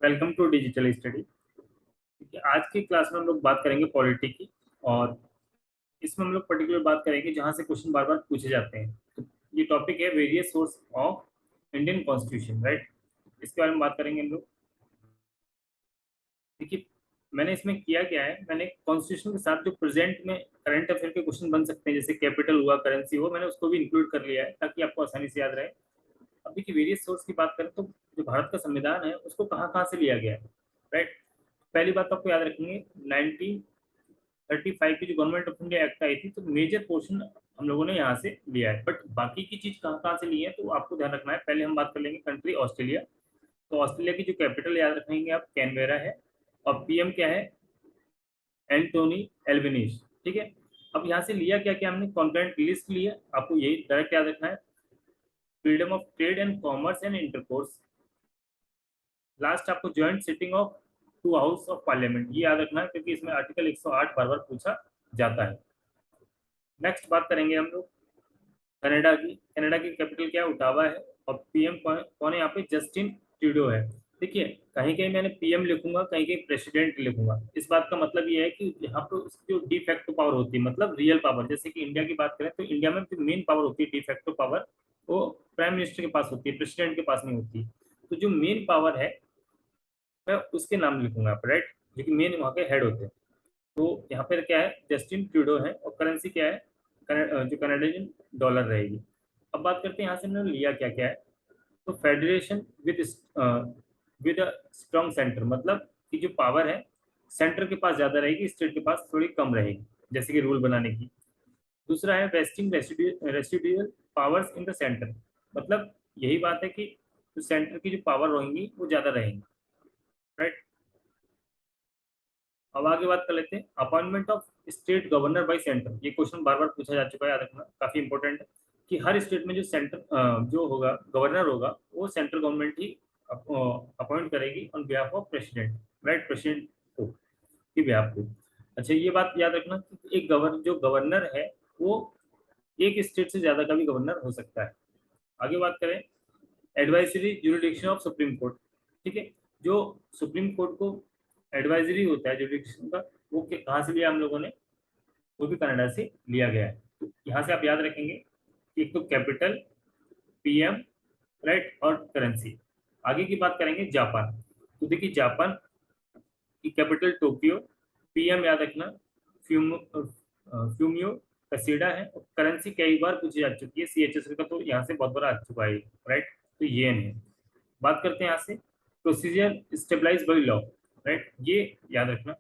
Welcome to digital study. आज की class में हम लोग बात करेंगे पॉलिटी की। और इसमें हम लोग पर्टिकुलर बात करेंगे जहां से क्वेश्चन बार बार पूछे जाते हैं। तो ये टॉपिक है various source of Indian constitution, right. इसके बारे में बात करेंगे हम लोग। देखिए, मैंने इसमें किया क्या है, मैंने कॉन्स्टिट्यूशन के साथ जो प्रेजेंट में करंट अफेयर के क्वेश्चन बन सकते हैं, जैसे कैपिटल हुआ, करेंसी हुआ, मैंने उसको भी इंक्लूड कर लिया है ताकि आपको आसानी से याद रहे। अब देखिए, वेरियस सोर्स की बात करें तो जो भारत का संविधान है उसको कहाँ कहाँ से लिया गया है, राइट। पहली बात तो आपको याद रखेंगे, 1935 की जो गवर्नमेंट ऑफ इंडिया एक्ट आई थी, तो मेजर पोर्शन हम लोगों ने यहाँ से लिया है। बट बाकी की चीज कहाँ कहाँ से ली है तो आपको ध्यान रखना है। पहले हम बात कर लेंगे कंट्री ऑस्ट्रेलिया। तो ऑस्ट्रेलिया की जो कैपिटल याद रखेंगे आप, कैनबेरा है। और पीएम क्या है, एंटोनी एल्बनीज, ठीक है। अब यहाँ से लिया क्या क्या हमने, कॉन्करेंट लिस्ट लिया, आपको यही डायरेक्ट याद रखना है। Freedom of trade and commerce and intercourse. Last आपको joint sitting of two house of parliament, ये याद रखना है क्योंकि इसमें आर्टिकल 108 बार बार पूछा जाता है। नेक्स्ट बात करेंगे हम लोग कनाडा की। कनाडा की कैपिटल क्या है, उटावा है। और पीएम कौन है यहाँ पे, जस्टिन ट्रूडो है। देखिए, कहीं कहीं मैंने पीएम लिखूंगा, कहीं कहीं प्रेसिडेंट लिखूंगा। इस बात का मतलब ये है कि यहाँ पे उसकी जो डिफेक्टो पावर होती है, मतलब रियल पावर, जैसे कि इंडिया की बात करें तो इंडिया में जो मेन पावर होती है डिफेक्टो पावर, वो प्राइम मिनिस्टर के पास होती है, प्रेसिडेंट के पास नहीं होती। तो जो मेन पावर है मैं उसके नाम लिखूंगा यहाँ पे, राइट, जो कि मेन वहाँ के हेड होते हैं। तो यहाँ पर क्या है, जस्टिन ट्रूडो है। और करेंसी क्या है, जो कनाडियन डॉलर रहेगी। अब बात करते हैं यहाँ से हमने लिया क्या क्या है। तो federation with a strong centre, मतलब कि जो पावर है सेंटर के पास ज्यादा रहेगी, स्टेट के पास थोड़ी कम रहेगी, जैसे कि रूल बनाने की। दूसरा है wasting residual powers in the centre, मतलब यही बात है कि जो सेंटर की जो पावर रहेंगी वो ज्यादा रहेंगी, राइट। अब आगे बात कर लेते हैं appointment of state governor bye centre. ये क्वेश्चन बार बार पूछा जा चुका है, याद रखना काफी इंपॉर्टेंट है कि हर स्टेट में जो सेंटर जो होगा गवर्नर होगा वो सेंट्रल गवर्नमेंट ही अपॉइंट करेगी on behalf of president, right, president को की बिहाफ पे। अच्छा, ये बात याद रखना कि एक जो गवर्नर है वो एक स्टेट से ज्यादा का भी गवर्नर हो सकता है। आगे बात करें advisory jurisdiction of supreme court, ठीक है। जो सुप्रीम कोर्ट को एडवाइजरी होता है जुरिडिक्शन का, वो कहाँ से लिया हम लोगों ने, वो भी कनाडा से लिया गया है। तो यहाँ से आप याद रखेंगे कि एक तो कैपिटल, पीएम, राइट, और करेंसी। आगे की बात करेंगे जापान। तो देखिए, जापान की कैपिटल टोक्यो, पीएम याद रखना फ्यूमियो कसीडा है। और करेंसी कई बार पूछी जा चुकी है, सीएचएस का तो यहाँ से बहुत बार आ चुका है, राइट। तो येन है। बात करते हैं यहाँ से procedure established by law, right, ये याद रखना।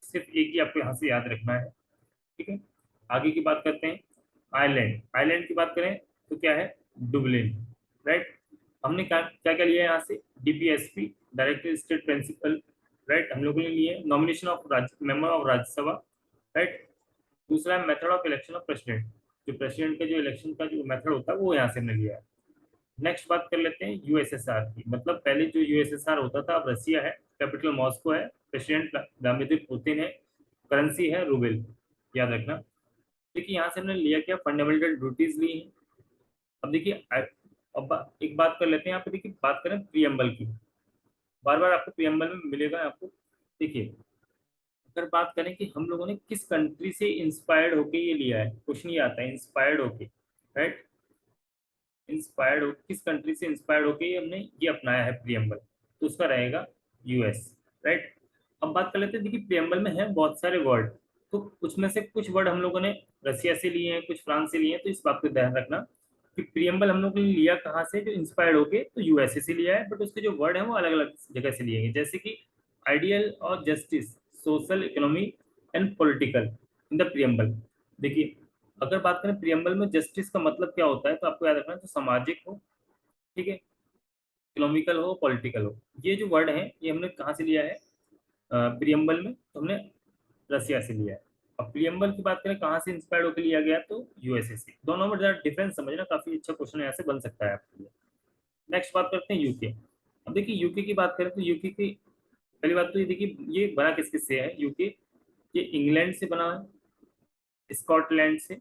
सिर्फ एक ही आपको यहाँ से याद रखना है, ठीक है। आगे की बात करते हैं आयरलैंड। आयरलैंड की बात करें तो क्या है, डुबलिन, राइट। हमने क्या क्या क्या लिया है यहाँ से, DPSP, director state principal, right, हम लोगों ने लिए nomination of member of Rajya Sabha, right. दूसरा है method of election of president, जो प्रेसिडेंट का जो इलेक्शन का जो मेथड होता है वो यहाँ से हमने लिया है। नेक्स्ट बात कर लेते हैं यूएसएसआर की। मतलब पहले जो यूएसएसआर होता था अब रसिया है, कैपिटल मॉस्को है, प्रेसिडेंट व्लादिमीर पुतिन है, करेंसी है रूबेल, याद रखना। देखिए, यहाँ से हमने लिया क्या, फंडामेंटल ड्यूटीज ली हैं। अब देखिए अब एक बात कर लेते हैं यहाँ पे। देखिए, बात करें प्रियम्बल की, बार बार आपको प्रियम्बल में मिलेगा आपको। देखिए, अगर बात करें कि हम लोगों ने किस कंट्री से इंस्पायर्ड होके ये लिया है, क्वेश्चन ये आता है इंस्पायर्ड होके, राइट। इंस्पायर्ड हो, किस कंट्री से इंस्पायर्ड होके ये हमने ये अपनाया है प्रियम्बल, तो उसका रहेगा यूएस, राइट। अब बात कर लेते हैं, देखिए प्रियम्बल में है बहुत सारे वर्ड, तो उसमें से कुछ वर्ड हम लोगों ने रसिया से लिए हैं, कुछ फ्रांस से लिए हैं। तो इस बात को ध्यान रखना कि प्रियम्बल हम लोगों ने लिया कहाँ से, जो इंस्पायर्ड होके तो यूएसए से लिया है, बट उसके जो वर्ड है वो अलग अलग जगह से लिए हैं, जैसे कि आइडियल और justice, social, economy and political in the preamble. देखिए, अगर बात करें प्रियम्बल में जस्टिस का मतलब क्या होता है, तो आपको याद रखना है तो सामाजिक हो, ठीक है, इकोनॉमिकल हो, पॉलिटिकल हो। ये जो वर्ड है ये हमने कहाँ से लिया है, प्रियम्बल में तो हमने रसिया से लिया है। अब प्रियम्बल की बात करें कहाँ से इंस्पायर्ड होकर लिया गया, तो यूएसए से। दोनों में जरा डिफरेंस समझना, काफी अच्छा क्वेश्चन यहाँ से बन सकता है आपके लिए। नेक्स्ट बात करते हैं यूके। अब देखिए, यूके की बात करें तो यूके की पहली बात तो ये देखिए, ये बना किस किस से है यूके, ये इंग्लैंड से बना है, स्कॉटलैंड से,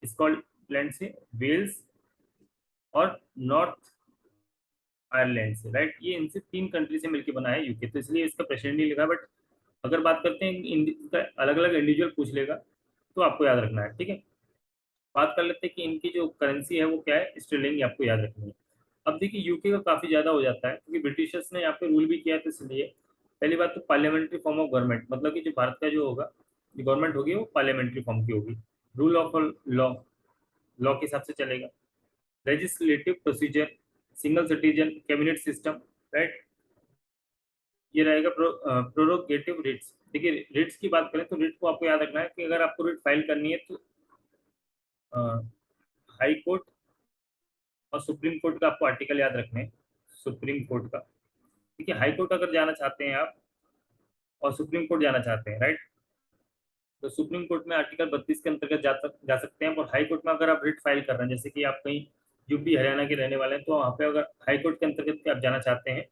स्कॉटलैंड से, वेल्स और नॉर्थ आयरलैंड से, राइट। ये इनसे 3 कंट्री से मिलकर बना है यूके, तो इसलिए इसका प्रेसिडेंट नहीं लिखा। बट अगर बात करते हैं अलग अलग इंडिविजुअल पूछ लेगा तो आपको याद रखना है, ठीक है। बात कर लेते हैं कि इनकी जो करेंसी है वो क्या है, स्टर्लिंग, आपको याद रखनी है। अब देखिए यूके का काफी ज्यादा हो जाता है क्योंकि ब्रिटिशर्स ने यहाँ पे रूल भी किया, तो इसलिए पहली बात तो पार्लियामेंट्री फॉर्म ऑफ गवर्नमेंट, मतलब कि जो भारत का जो होगा, जो गवर्नमेंट होगी वो पार्लियामेंट्री फॉर्म की होगी। रूल ऑफ लॉ, लॉ के हिसाब से चलेगा। Legislative procedure, single citizen cabinet system, right. ये रहेगा प्रोरोगेटिव रिट्स। देखिए रिट्स की बात करें तो रिट को आपको याद रखना है कि अगर आपको रिट फाइल करनी है तो हाई कोर्ट और सुप्रीम कोर्ट का आपको आर्टिकल याद रखने हैं। सुप्रीम कोर्ट का, ठीक है। हाई कोर्ट अगर जाना चाहते हैं आप और सुप्रीम कोर्ट जाना चाहते हैं, राइट, तो सुप्रीम कोर्ट में आर्टिकल 32 के अंतर्गत जा सकते हैं। और हाई कोर्ट में अगर आप रिट फाइल कर रहे हैं, जैसे कि आप कहीं यूपी हरियाणा के रहने वाले हैं, तो वहाँ पे अगर हाई कोर्ट के अंतर्गत आप जाना चाहते हैं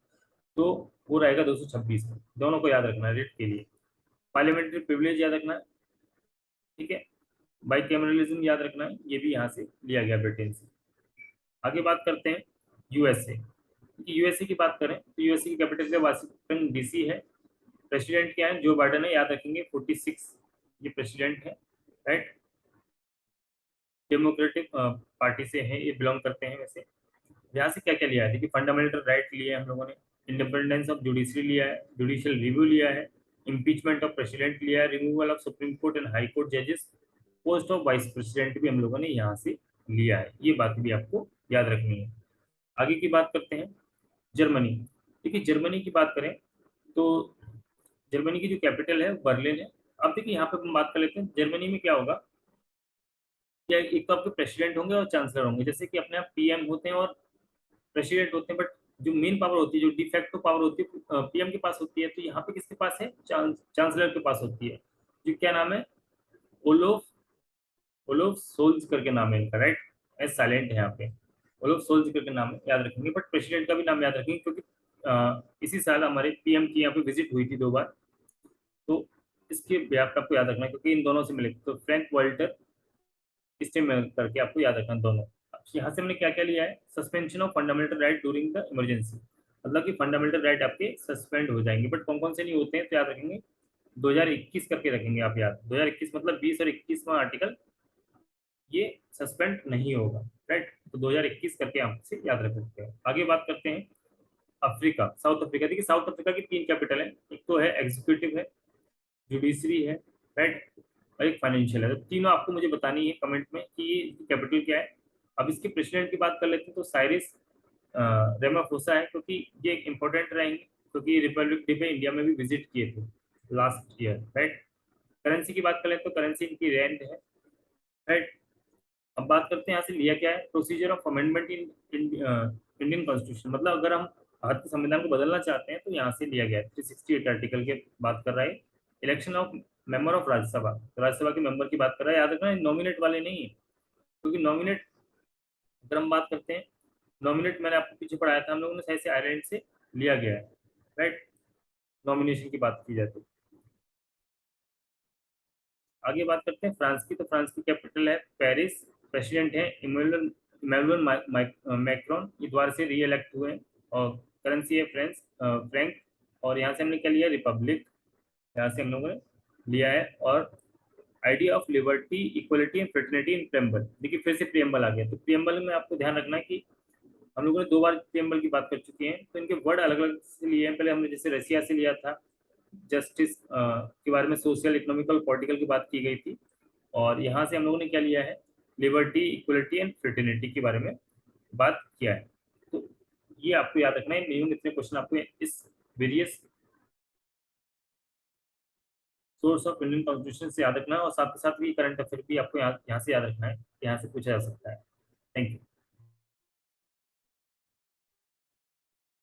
तो वो रहेगा 226 में। दोनों को याद रखना है रिट के लिए। पार्लियामेंट्री प्रिविलेज याद रखना है, ठीक है। बाई कैमरलिज्म याद रखना है, ये भी यहाँ से लिया गया ब्रिटेन से। आगे बात करते हैं यूएसए। यूएसए की बात करें तो यूएसए की कैपिटल क्या वाशिंगटन डीसी है। प्रेसिडेंट क्या है, जो बाइडेन है, याद रखेंगे 46 ये प्रेसिडेंट है, राइट। डेमोक्रेटिक पार्टी से है, ये बिलोंग करते हैं वैसे। यहाँ से क्या क्या लिया है, देखिए फंडामेंटल राइट लिए हम लोगों ने, इंडिपेंडेंस ऑफ जुडिशरी लिया है, जुडिशियल रिव्यू लिया है, इम्पीचमेंट ऑफ प्रेसिडेंट लिया है, removal of supreme court and high court जजेस, पोस्ट ऑफ वाइस प्रेसिडेंट भी हम लोगों ने यहाँ से लिया है। ये बात भी आपको याद रखनी है। आगे की बात करते हैं जर्मनी। देखिए जर्मनी की बात करें तो जर्मनी की जो कैपिटल है वो बर्लिन है। अब देखिए यहाँ पे हम बात कर लेते हैं जर्मनी में क्या होगा, क्या एक तो आपके प्रेसिडेंट होंगे और चांसलर होंगे, जैसे कि अपने आप पीएम होते हैं और प्रेसिडेंट होते हैं। बट जो मेन पावर होती है, जो डिफेक्टो पावर होती है, पीएम के पास होती है। तो यहाँ पे किसके पास है, चांसलर के पास होती है, जो क्या नाम है, ओलोफ ओलोफ सोल्ज करके नाम है इनका, राइट। एस साइलेंट है यहाँ पे, ओलोफ सोल्ज करके नाम है, याद रखेंगे। बट प्रेसिडेंट का भी नाम याद रखेंगे क्योंकि इसी साल हमारे पीएम की यहाँ पे विजिट हुई थी 2 बार, तो इसके ब्याप आपको याद रखना है क्योंकि इन दोनों से मिले। तो फ्रैंक वॉल्टर, इससे मिल करके आपको याद रखना दोनों। अब यहाँ से हमने क्या क्या लिया है, suspension of fundamental right during the emergency, मतलब कि फंडामेंटल राइट आपके सस्पेंड हो जाएंगे। बट कौन कौन से नहीं होते हैं तो याद रखेंगे, 2021 करके रखेंगे आप याद। 2021 मतलब 20 और 21 में आर्टिकल ये सस्पेंड नहीं होगा, राइट। तो 2021 करके आपसे याद रख सकते हैं। आगे बात करते हैं अफ्रीका, साउथ अफ्रीका। देखिए साउथ अफ्रीका की 3 कैपिटल है, एक तो है एग्जीक्यूटिव है, जुडिशरी है, राइट, और एक फाइनेंशियल है। तो तीनों आपको मुझे बतानी है कमेंट में कि ये कैपिटल क्या है। अब इसके प्रेसिडेंट की बात कर लेते हैं तो साइरिस रेमाफोसा है, क्योंकि ये एक इंपॉर्टेंट रहेंगे क्योंकि रिपब्लिक डे पे इंडिया में भी विजिट किए थे लास्ट ईयर, राइट। करेंसी की बात कर लेते तो करेंसी इनकी रैंड है, राइट। अब बात करते हैं यहाँ से लिया क्या है, procedure of amendment in Indian constitution, मतलब अगर हम भारत के संविधान को बदलना चाहते हैं तो यहाँ से लिया गया है। 368 आर्टिकल के बात कर रहा है। Election of member of Rajya Sabha, तो राज्यसभा के मेंबर की बात कर रहा है, याद रखना नॉमिनेट वाले नहीं है, क्योंकि नॉमिनेट अगर हम बात करते हैं, नॉमिनेट मैंने आपको पीछे पढ़ाया था हम लोगों ने, शायद से आयरलैंड से लिया गया है, राइट। नॉमिनेशन की बात की जाए तो आगे बात करते हैं फ्रांस की। तो फ्रांस की कैपिटल है पेरिस, प्रेसिडेंट है इमैनुअल इमैनुअल मैक्रोन, ये द्वारा से री इलेक्ट हुए हैं। और करेंसी है फ्रैंक। और यहाँ से हमने क्या लिया, रिपब्लिक, यहाँ से हम लोगों ने लिया है। और idea of liberty, equality and fraternity in preamble. देखिए फिर से प्रियम्बल आ गया, तो प्रियम्बल में आपको ध्यान रखना है कि हम लोगों ने 2 बार प्रियम्बल की बात कर चुके हैं, तो इनके वर्ड अलग अलग से लिए हैं। पहले हमने जैसे रशिया से लिया था, जस्टिस के बारे में, सोशल इकोनॉमिकल पॉलिटिकल की बात की गई थी। और यहाँ से हम लोगों ने क्या लिया है, लिबर्टी, इक्वलिटी एंड फ्रेटर्निटी के बारे में बात किया है। तो ये आपको याद रखना है, मिनिमम इतने क्वेश्चन आपको इस various source of Indian constitution से याद रखना है। और साथ ही साथ भी करंट अफेयर भी आपको यहाँ से याद रखना है, यहाँ से पूछा जा सकता है। Thank you.